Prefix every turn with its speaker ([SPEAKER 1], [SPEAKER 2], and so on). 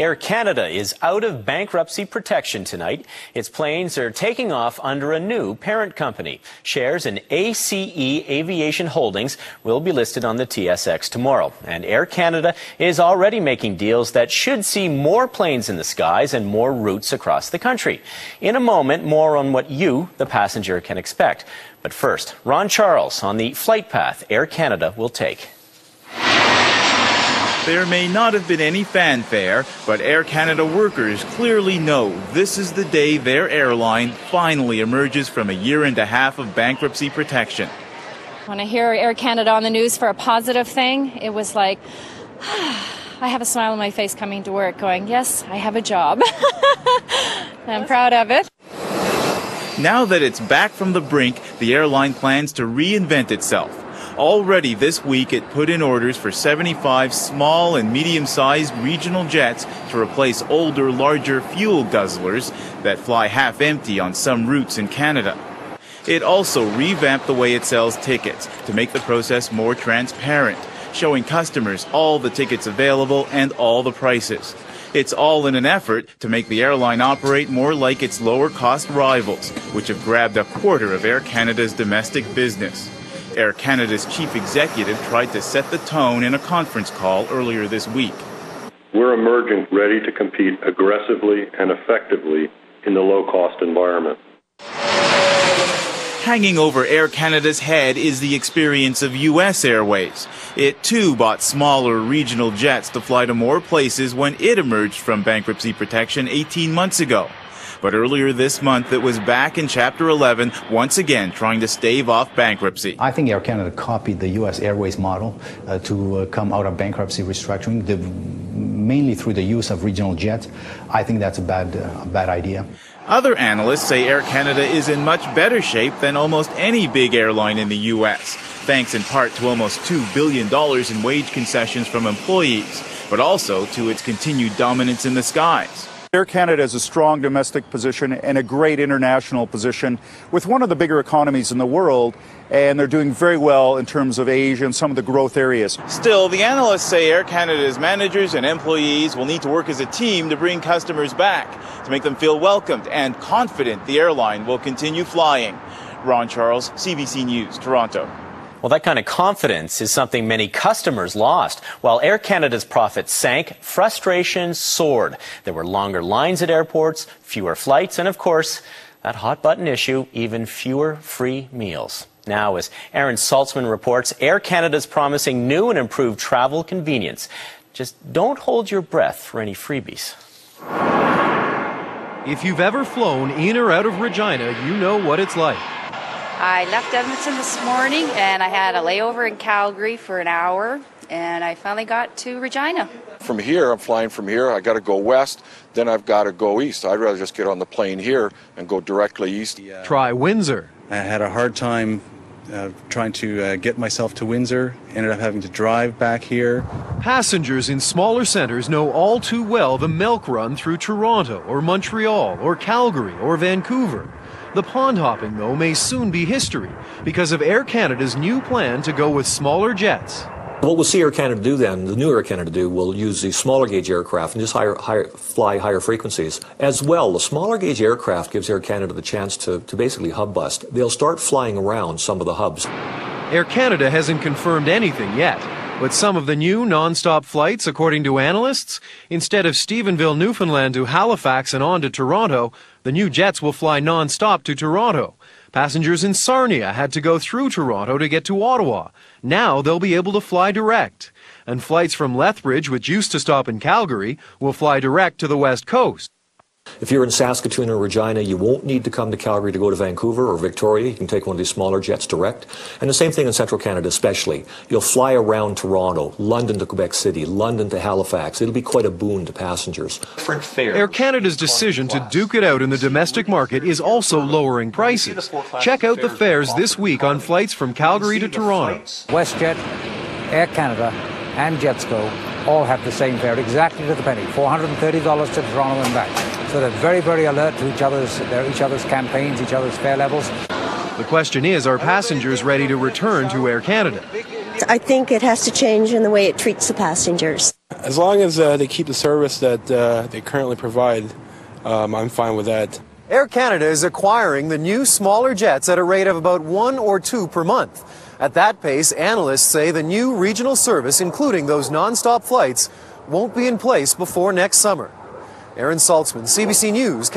[SPEAKER 1] Air Canada is out of bankruptcy protection tonight. Its planes are taking off under a new parent company. Shares in ACE Aviation Holdings will be listed on the TSX tomorrow. And Air Canada is already making deals that should see more planes in the skies and more routes across the country. In a moment, more on what you, the passenger, can expect. But first, Ron Charles on the flight path Air Canada will take.
[SPEAKER 2] There may not have been any fanfare, but Air Canada workers clearly know this is the day their airline finally emerges from a year and a half of bankruptcy protection.
[SPEAKER 3] When I hear Air Canada on the news for a positive thing, it was like, I have a smile on my face coming to work going, yes, I have a job. I'm proud of it.
[SPEAKER 2] Now that it's back from the brink, the airline plans to reinvent itself. Already this week, it put in orders for 75 small and medium-sized regional jets to replace older, larger fuel guzzlers that fly half empty on some routes in Canada. It also revamped the way it sells tickets to make the process more transparent, showing customers all the tickets available and all the prices. It's all in an effort to make the airline operate more like its lower-cost rivals, which have grabbed a quarter of Air Canada's domestic business. Air Canada's chief executive tried to set the tone in a conference call earlier this week.
[SPEAKER 4] We're emerging ready to compete aggressively and effectively in the low-cost environment.
[SPEAKER 2] Hanging over Air Canada's head is the experience of U.S. Airways. It, too, bought smaller regional jets to fly to more places when it emerged from bankruptcy protection 18 months ago. But earlier this month, it was back in Chapter 11, once again trying to stave off bankruptcy.
[SPEAKER 5] I think Air Canada copied the U.S. Airways model to come out of bankruptcy restructuring, mainly through the use of regional jets. I think that's a bad idea.
[SPEAKER 2] Other analysts say Air Canada is in much better shape than almost any big airline in the U.S., thanks in part to almost $2 billion in wage concessions from employees, but also to its continued dominance in the skies.
[SPEAKER 6] Air Canada has a strong domestic position and a great international position with one of the bigger economies in the world, and they're doing very well in terms of Asia and some of the growth areas.
[SPEAKER 2] Still, the analysts say Air Canada's managers and employees will need to work as a team to bring customers back, to make them feel welcomed and confident the airline will continue flying. Ron Charles, CBC News, Toronto.
[SPEAKER 1] Well, that kind of confidence is something many customers lost. While Air Canada's profits sank, frustration soared. There were longer lines at airports, fewer flights, and of course, that hot-button issue, even fewer free meals. Now, as Aaron Saltzman reports, Air Canada's promising new and improved travel convenience. Just don't hold your breath for any freebies.
[SPEAKER 7] If you've ever flown in or out of Regina, you know what it's like.
[SPEAKER 8] I left Edmonton this morning and I had a layover in Calgary for an hour and I finally got to Regina.
[SPEAKER 9] From here, I'm flying from here. I got to go west, then I've got to go east. I'd rather just get on the plane here and go directly east.
[SPEAKER 7] Try Windsor.
[SPEAKER 10] I had a hard time trying to get myself to Windsor. Ended up having to drive back here.
[SPEAKER 7] Passengers in smaller centres know all too well the milk run through Toronto or Montreal or Calgary or Vancouver. The pond hopping, though, may soon be history because of Air Canada's new plan to go with smaller jets.
[SPEAKER 11] What we'll see Air Canada do then, the new Air Canada do, will use the smaller gauge aircraft and just fly higher frequencies. As well, the smaller gauge aircraft gives Air Canada the chance to basically hub bust. They'll start flying around some of the hubs.
[SPEAKER 7] Air Canada hasn't confirmed anything yet, but some of the new non-stop flights, according to analysts, instead of Stephenville, Newfoundland to Halifax and on to Toronto, the new jets will fly non-stop to Toronto. Passengers in Sarnia had to go through Toronto to get to Ottawa. Now they'll be able to fly direct. And flights from Lethbridge, which used to stop in Calgary, will fly direct to the West Coast.
[SPEAKER 11] If you're in Saskatoon or Regina, you won't need to come to Calgary to go to Vancouver or Victoria. You can take one of these smaller jets direct. And the same thing in Central Canada especially. You'll fly around Toronto, London to Quebec City, London to Halifax. It'll be quite a boon to passengers.
[SPEAKER 7] Air Canada's decision to duke it out in the domestic market is also lowering prices. Check out the fares this week on flights from Calgary to Toronto.
[SPEAKER 12] WestJet, Air Canada and Jetsco all have the same fare, exactly to the penny, $430 to Toronto and back. So they're very, very alert to each other's campaigns, each other's fare levels.
[SPEAKER 7] The question is, are passengers ready to return to Air Canada?
[SPEAKER 13] I think it has to change in the way it treats the passengers. As long as they keep the service that they currently provide, I'm fine with that.
[SPEAKER 7] Air Canada is acquiring the new smaller jets at a rate of about 1 or 2 per month. At that pace, analysts say the new regional service, including those non-stop flights, won't be in place before next summer. Aaron Saltzman, CBC News.